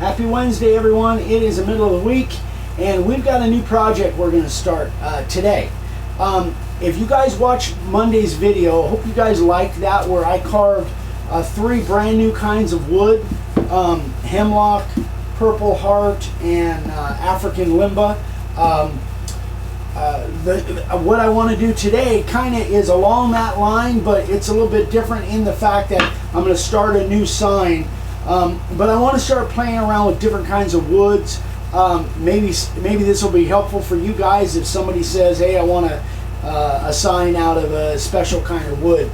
Happy Wednesday, everyone. It is the middle of the week, and we've got a new project we're going to start today. If you guys watched Monday's video, I hope you guys liked that, where I carved 3 brand new kinds of wood, hemlock, purple heart, and African limba. What I want to do today kind of is along that line, but it's a little bit different in the fact that I'm going to start a new sign. But I want to start playing around with different kinds of woods. Maybe this will be helpful for you guys if somebody says, hey, I want a sign out of a special kind of wood.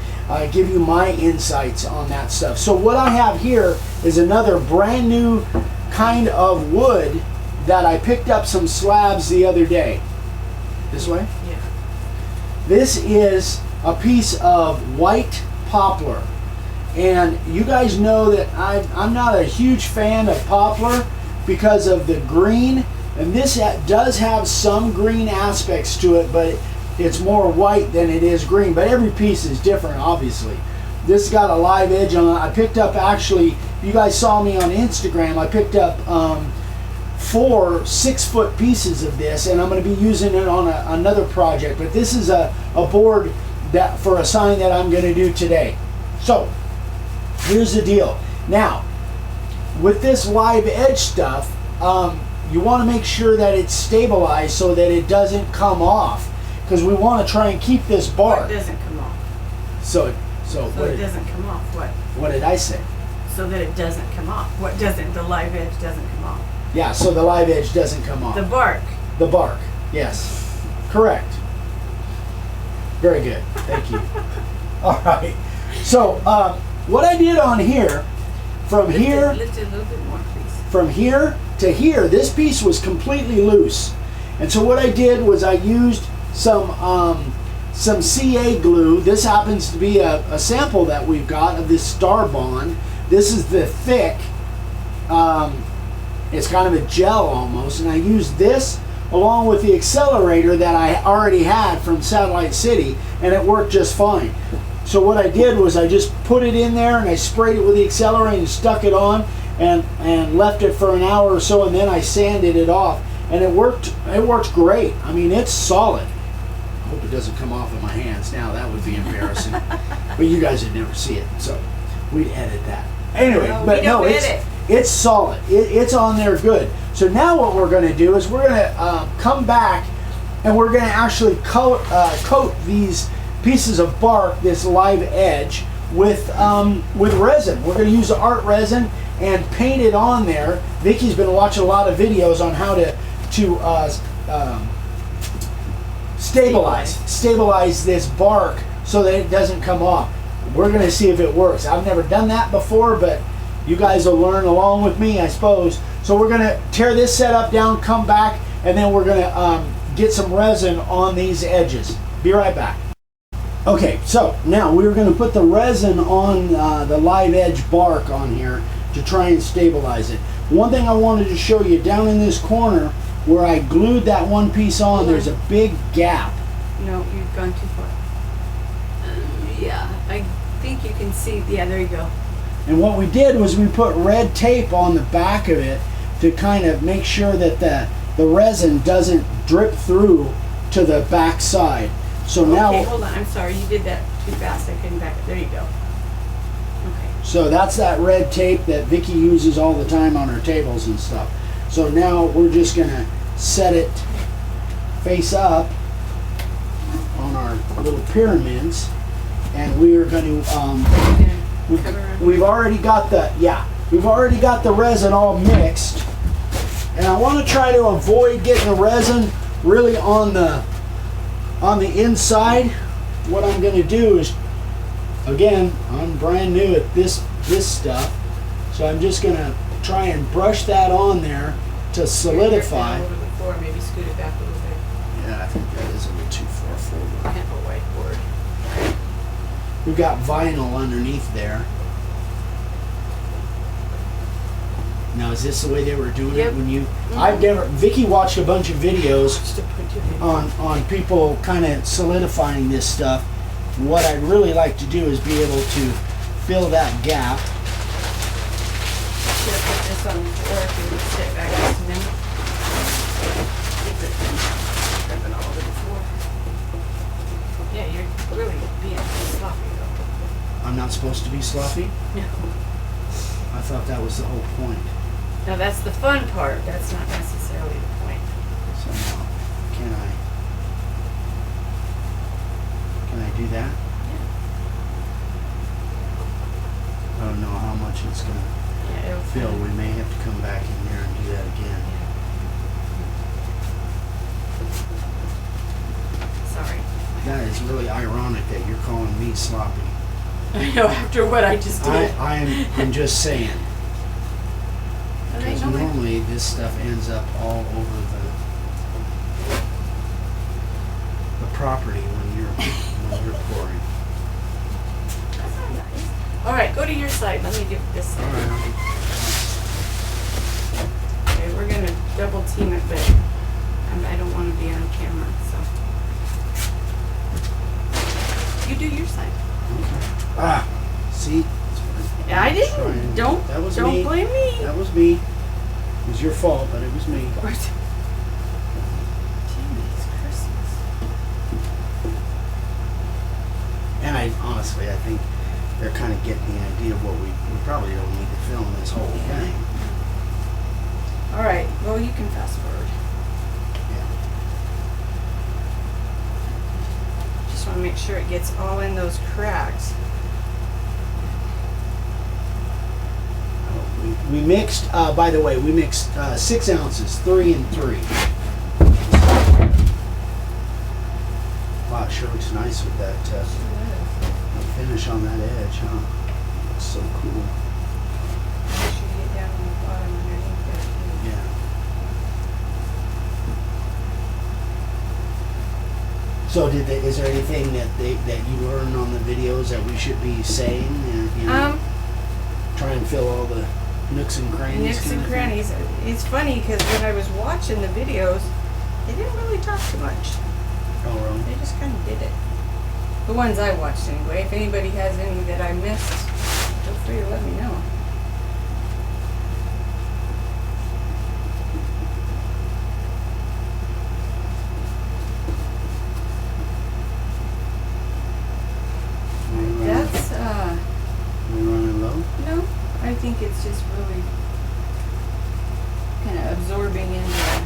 Give you my insights on that stuff. So what I have here is another brand new kind of wood that I picked up some slabs the other day. This way? Yeah. This is a piece of white poplar. And you guys know that I'm not a huge fan of poplar because of the green. And this does have some green aspects to it, but it's more white than it is green. But every piece is different, obviously. This got a live edge on it. I picked up, actually, you guys saw me on Instagram, I picked up 4 6-foot pieces of this, and I'm going to be using it on another project. But this is a board that for a sign that I'm going to do today. So here's the deal. Now, with this live edge stuff, you want to make sure that it's stabilized so that it doesn't come off, because we want to try and keep this bark. What doesn't come off? So it doesn't come off. What? What did I say? So that it doesn't come off. What doesn't? The live edge doesn't come off. Yeah, so the live edge doesn't come off. The bark. The bark, yes. Correct. Very good. Thank you. All right. So what I did on here, from here, lift it a little bit more, please. From here to here, this piece was completely loose. And so what I did was I used some CA glue. This happens to be a sample that we've got of this Starbond. This is the thick, it's kind of a gel almost, and I used this along with the accelerator that I already had from Satellite City, and it worked just fine. So what I did was I just put it in there and I sprayed it with the accelerator and stuck it on and left it for an hour or so, and then I sanded it off, and it worked great. I mean, it's solid. I hope it doesn't come off in my hands now. That would be embarrassing. But you guys would never see it, so we'd edit that. Anyway, but no, it's solid. It's on there good. So now what we're going to do is we're going to come back and we're going to actually coat these pieces of bark, this live edge, with resin. We're going to use the art resin and paint it on there. Vicky's been watching a lot of videos on how to stabilize this bark so that it doesn't come off. We're going to see if it works. I've never done that before, but you guys will learn along with me, I suppose. So we're going to tear this setup down, come back, and then we're going to get some resin on these edges. Be right back. Okay, so now we're going to put the resin on the live edge bark on here to try and stabilize it. One thing I wanted to show you, down in this corner where I glued that one piece on, there's a big gap. No, you've gone too far. Yeah, I think you can see. Yeah, there you go. And what we did was we put red tape on the back of it to kind of make sure that the resin doesn't drip through to the back side. So now, okay, hold on. I'm sorry, you did that too fast. I couldn't back it. There you go. Okay. So that's that red tape that Vicky uses all the time on her tables and stuff. So now we're just gonna set it face up on our little pyramids, and we are going to we've already got the resin all mixed, and I want to try to avoid getting the resin really on the inside. What I'm going to do is, again, I'm brand new at this stuff, so I'm just going to try and brush that on there to solidify. Over the floor, maybe scoot it back a little bit. Yeah, I think that is a little too far forward. And a whiteboard. We've got vinyl underneath there. Now, is this the way they were doing it when you? Mm-hmm. Vicky watched a bunch of videos on people kind of solidifying this stuff. What I'd really like to do is be able to fill that gap. Should I put this on the floor if you sloppy? No. I thought that was the whole point. No, that's the fun part. That's not necessarily the point. So now, can I do that? Yeah. I don't know how much it's gonna Yeah, it'll fill. We may have to come back in there and do that again. Sorry. That is really ironic that you're calling me sloppy. I know, after what I just did. I'm just saying. But I Because know normally this stuff ends up all over the property when you're pouring. That's not nice. All right, go to your side. Let me do this side. All right. Okay, we're gonna double team it, but I don't want to be on camera, so you do your side. Okay. Ah, see? Yeah, I didn't. Don't. That was don't me. blame me. That was me. It was your fault, but it was me. What? Gee, it's Christmas. And honestly, I think they're kind of getting the idea of what we probably don't need to film this whole thing. All right. Well, you can fast forward. Yeah. Just want to make sure it gets all in those cracks. We mixed, by the way, we mixed 6 ounces, 3 and 3. Wow, it sure looks nice with that finish on that edge, huh? Looks so cool. Make sure you get down on the bottom underneath there. Yeah. So is there anything that you learned on the videos that we should be saying? Try and fill all the nooks and crannies. Nooks and crannies. It's funny because when I was watching the videos, they didn't really talk too much. Oh, really? They just kind of did it. The ones I watched anyway. If anybody has any that I missed, feel free to let me know. That's We running low? no, I think it's just really kind of absorbing into.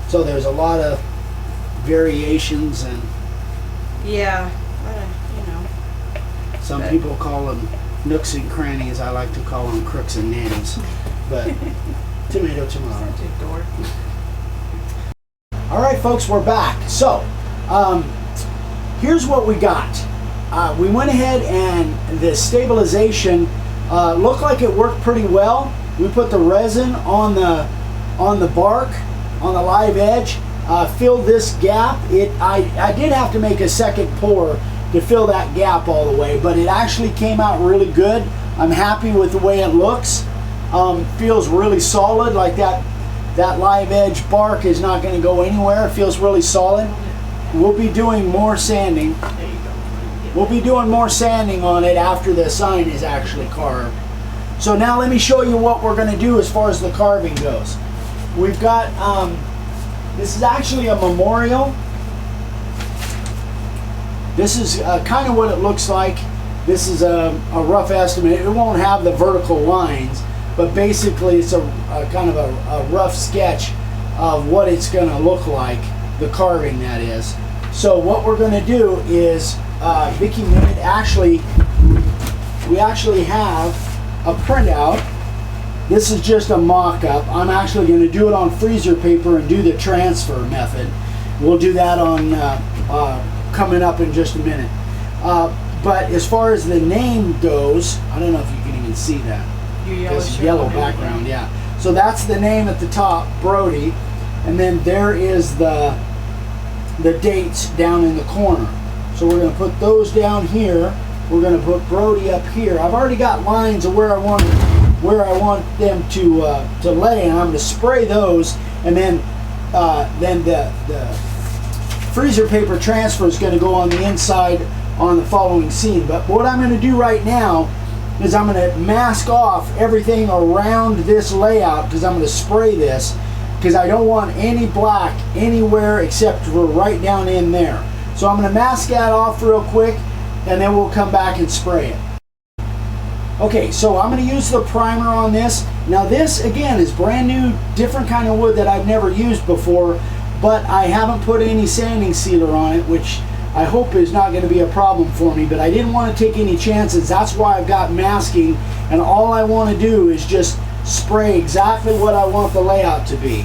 So there's a lot of variations, and Yeah, you know. some But- people call them nooks and crannies. I like to call them crooks and nannies. But tomato, tomato. Such a dork. All right, folks, we're back. So, here's what we got. We went ahead and the stabilization looked like it worked pretty well. We put the resin on the bark, on the live edge, filled this gap. I did have to make a second pour to fill that gap all the way, but it actually came out really good. I'm happy with the way it looks. Feels really solid, like that live edge bark is not going to go anywhere. It feels really solid. We'll be doing more sanding. There you go. We'll be doing more sanding on it after the sign is actually carved. So now let me show you what we're going to do as far as the carving goes. We've got, this is actually a memorial. This is kind of what it looks like. This is a rough estimate. It won't have the vertical lines, but basically it's a kind of a rough sketch of what it's going to look like, the carving that is. So what we're going to do is, Vicki made we actually have a printout. This is just a mock-up. I'm actually going to do it on freezer paper and do the transfer method. We'll do that on coming up in just a minute. But as far as the name goes, I don't know if you can even see that. This yellow background, yeah. So that's the name at the top, Brody, and then there is the dates down in the corner. So we're going to put those down here. We're going to put Brody up here. I've already got lines of where I want them to lay, and I'm going to spray those, and then the freezer paper transfer is going to go on the inside on the following scene. But what I'm going to do right now is I'm going to mask off everything around this layout, because I'm going to spray this, because I don't want any black anywhere except for right down in there. So I'm going to mask that off real quick, and then we'll come back and spray it. Okay, so I'm going to use the primer on this. Now this, again, is brand new, different kind of wood that I've never used before, but I haven't put any sanding sealer on it, which I hope is not going to be a problem for me, but I didn't want to take any chances. That's why I've got masking, and all I want to do is just spray exactly what I want the layout to be,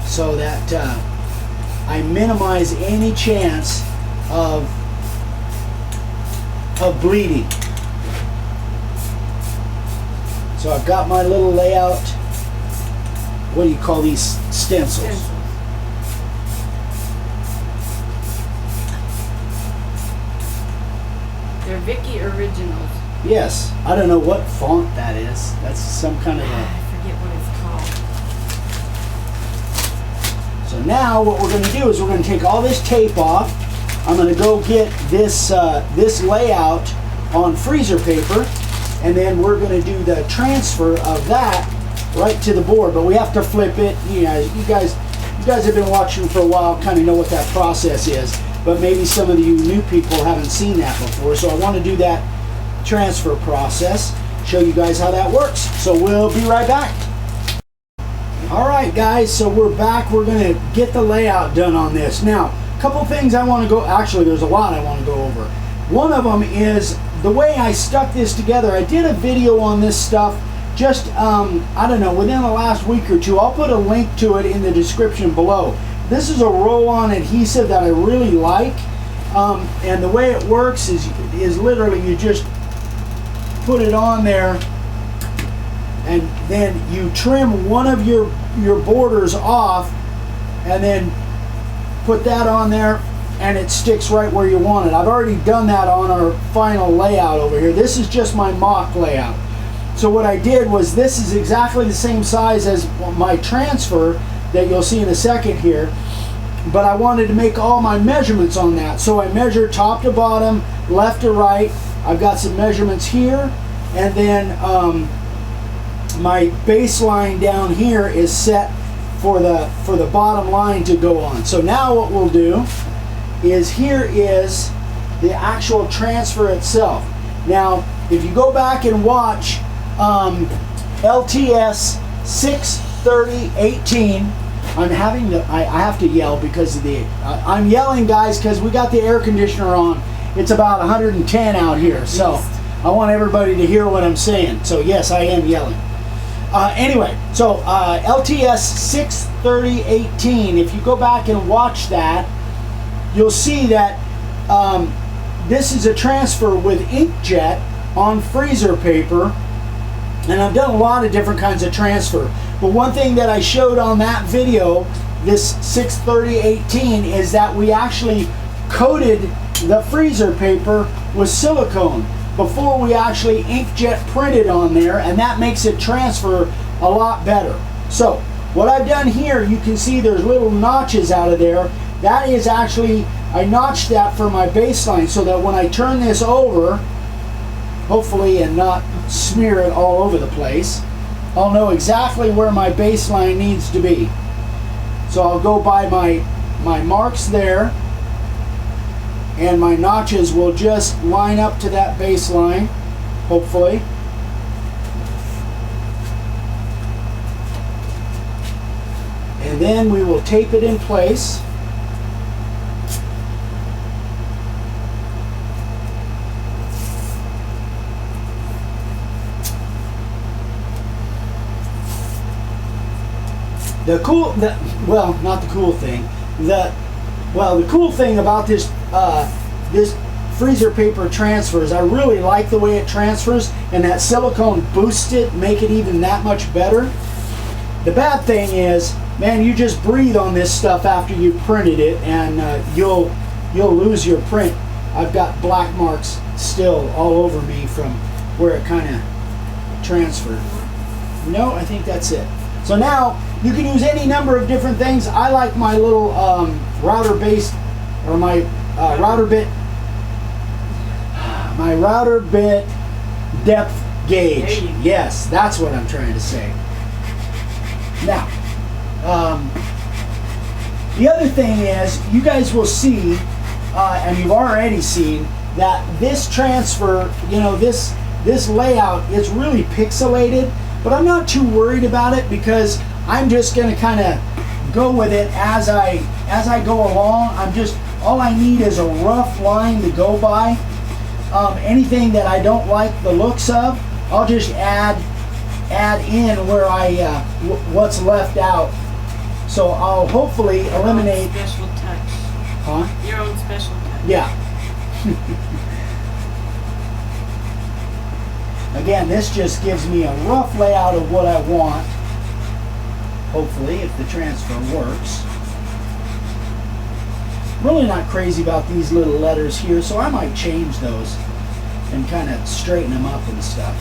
so that I minimize any chance of bleeding. So I've got my little layout. What do you call these? Stencils. They're Vicky Originals. Yes. I don't know what font that is. That's some kind of I forget what it's called. So now what we're going to do is we're going to take all this tape off. I'm going to go get this this layout on freezer paper, and then we're going to do the transfer of that right to the board. But we have to flip it. You guys have been watching for a while, kind of know what that process is. But maybe some of you new people haven't seen that before. So I want to do that transfer process, show you guys how that works. So we'll be right back. All right, guys, so we're back. We're going to get the layout done on this. Now, a couple things I want to go, actually there's a lot I want to go over. One of them is the way I stuck this together. I did a video on this stuff just, I don't know, within the last week or two. I'll put a link to it in the description below. This is a roll-on adhesive that I really like, and the way it works is literally you just put it on there, and then you trim one of your borders off, and then put that on there, and it sticks right where you want it. I've already done that on our final layout over here. This is just my mock layout. So what I did was, this is exactly the same size as my transfer that you'll see in a second here, but I wanted to make all my measurements on that. So I measured top to bottom, left to right. I've got some measurements here, and then my baseline down here is set for the bottom line to go on. So now what we'll do is, here is the actual transfer itself. Now if you go back and watch LTS 63018, I have to yell because of I'm yelling, guys, because we got the air conditioner on. It's about 110 out here, so I want everybody to hear what I'm saying. So yes, I am yelling. Anyway, so LTS 63018, if you go back and watch that, you'll see that this is a transfer with Inkjet on freezer paper, and I've done a lot of different kinds of transfer. But one thing that I showed on that video, this 63018, is that we actually coated the freezer paper with silicone before we actually inkjet printed on there, and that makes it transfer a lot better. So what I've done here, you can see there's little notches out of there. That is actually, I notched that for my baseline, so that when I turn this over, hopefully, and not smear it all over the place, I'll know exactly where my baseline needs to be. So I'll go by my marks there, and my notches will just line up to that baseline, hopefully. And then we will tape it in place. The cool thing about this this freezer paper transfers, I really like the way it transfers, and that silicone boosts it, make it even that much better. The bad thing is, man, you just breathe on this stuff after you've printed it, and you'll lose your print. I've got black marks still all over me from where it kind of transferred. No, I think that's it. So now you can use any number of different things. I like my little router bit depth gauge. There you go. Yes, that's what I'm trying to say. Now, the other thing is, you guys will see, and you've already seen, that this transfer, you know, this layout is really pixelated, but I'm not too worried about it because I'm just going to kind of go with it as I go along. All I need is a rough line to go by. Anything that I don't like the looks of, I'll just add in where what's left out. So I'll hopefully eliminate. Your own special touch. Huh? Your own special touch. Yeah. Again, this just gives me a rough layout of what I want. Hopefully, if the transfer works. Really not crazy about these little letters here, so I might change those and kind of straighten them up and stuff.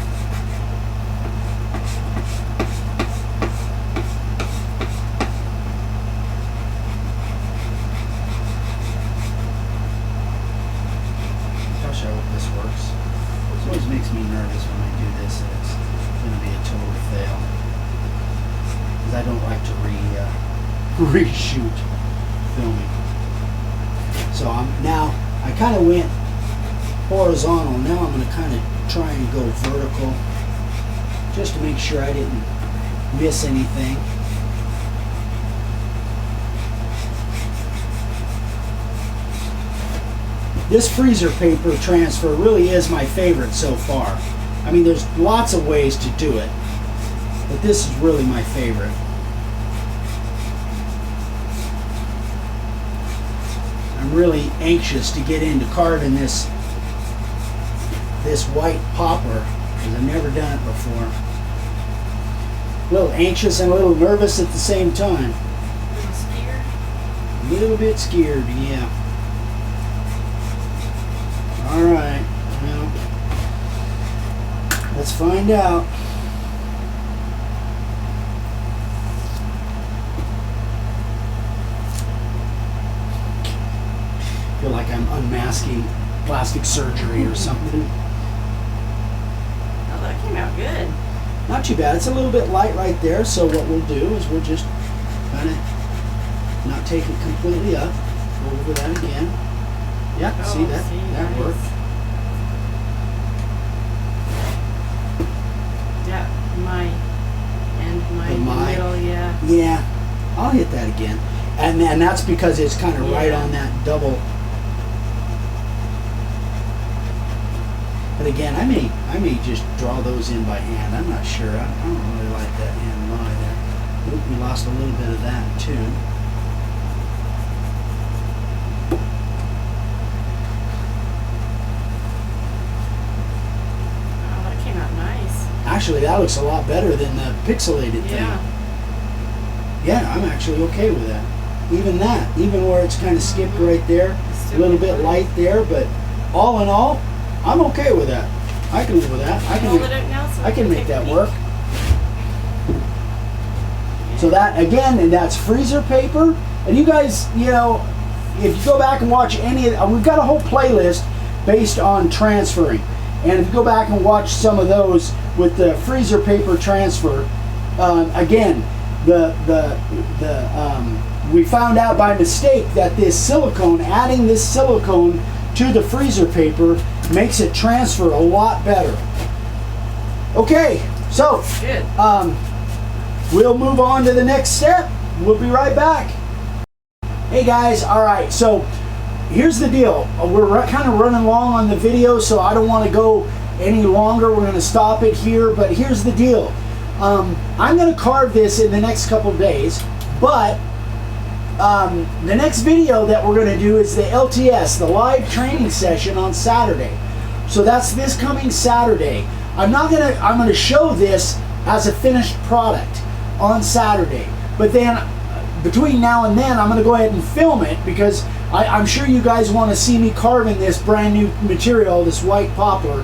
Gosh, I hope this works. It always makes me nervous when I do this that it's going to be a total fail. Because I don't like to reshoot filming. So I kind of went horizontal. Now I'm going to kind of try and go vertical just to make sure I didn't miss anything. This freezer paper transfer really is my favorite so far. I mean, there's lots of ways to do it, but this is really my favorite. I'm really anxious to get into carving this white poplar because I've never done it before. A little anxious and a little nervous at the same time. A little scared? A little bit scared, yeah. Alright, well, let's find out. I feel like I'm unmasking plastic surgery or something. Oh, that came out good. Not too bad. It's a little bit light right there, so what we'll do is we'll just kind of not take it completely up. Go over that again. Yeah, Oh, see that? see, That nice. worked. Yeah, my The in the my. middle, yeah. Yeah, I'll hit that again. And that's because it's kind of right Yeah. on that double. But again, I may just draw those in by hand. I'm not sure. I don't really like that hand lie there. Oop, we lost a little bit of that too. Oh, that came out nice. Actually, that looks a lot better than the pixelated thing. Yeah. Yeah, I'm actually okay with that. Even that, even where it's kind of skipped right there, a Still little good. bit light there, but all in all, I'm okay with that. I can live with that. Hold it up now so I we can make take a that peek. work. So that, again, and that's freezer paper. And you guys, you know, if you go back and watch any of, we've got a whole playlist based on transferring. And if you go back and watch some of those with the freezer paper transfer, again, we found out by mistake that this silicone, adding this silicone to the freezer paper makes it transfer a lot better. Okay, so Good. we'll move on to the next step. We'll be right back. Hey guys, all right, so here's the deal. We're kind of running long on the video, so I don't want to go any longer. We're going to stop it here, but here's the deal. I'm going to carve this in the next couple of days, but the next video that we're going to do is the LTS, the live training session on Saturday. So that's this coming Saturday. I'm going to show this as a finished product on Saturday, but then between now and then I'm going to go ahead and film it because I'm sure you guys want to see me carving this brand new material, this white poplar.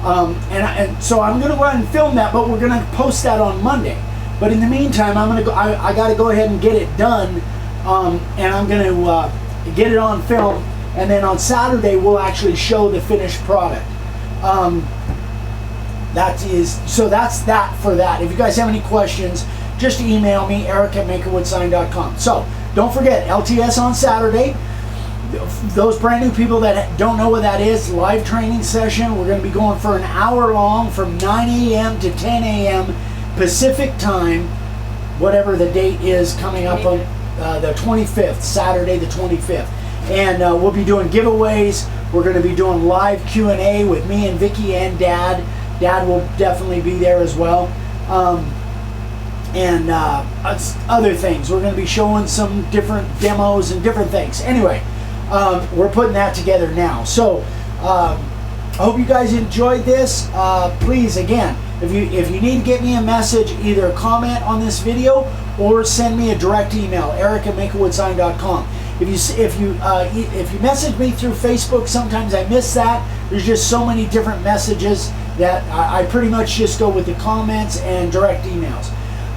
And so I'm going to go ahead and film that, but we're going to post that on Monday. But in the meantime, I got to go ahead and get it done, and I'm going to get it on film, and then on Saturday we'll actually show the finished product. So that's that for that. If you guys have any questions, just email me, eric@makerwoodsign.com. So don't forget, LTS on Saturday. Those brand new people that don't know what that is, live training session. We're going to be going for an hour long from 9 a.m. to 10 a.m. Pacific time, whatever the date is coming up on the 25th, Saturday the 25th. And we'll be doing giveaways. We're going to be doing live Q&A with me and Vicky and Dad. Dad will definitely be there as well. And other things. We're going to be showing some different demos and different things. Anyway, we're putting that together now. So I hope you guys enjoyed this. Please, again, if you need to get me a message, either comment on this video or send me a direct email, eric@makerwoodsign.com. If you message me through Facebook, sometimes I miss that. There's just so many different messages that I pretty much just go with the comments and direct emails.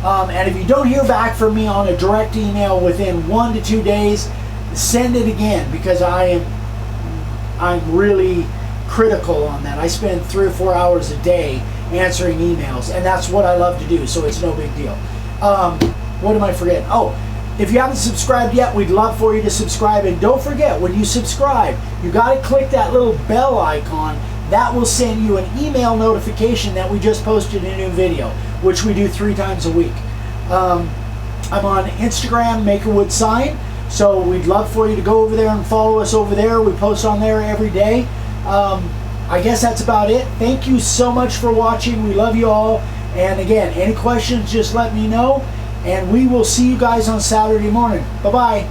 And if you don't hear back from me on a direct email within 1 to 2 days, send it again, because I'm really critical on that. I spend 3 or 4 hours a day answering emails, and that's what I love to do, so it's no big deal. What am I forgetting? Oh, if you haven't subscribed yet, we'd love for you to subscribe. And don't forget, when you subscribe, you got to click that little bell icon. That will send you an email notification that we just posted a new video, which we do 3 times a week. I'm on Instagram, MakerWoodSign, so we'd love for you to go over there and follow us over there. We post on there every day. I guess that's about it. Thank you so much for watching. We love you all. And again, any questions, just let me know. And we will see you guys on Saturday morning. Bye-bye.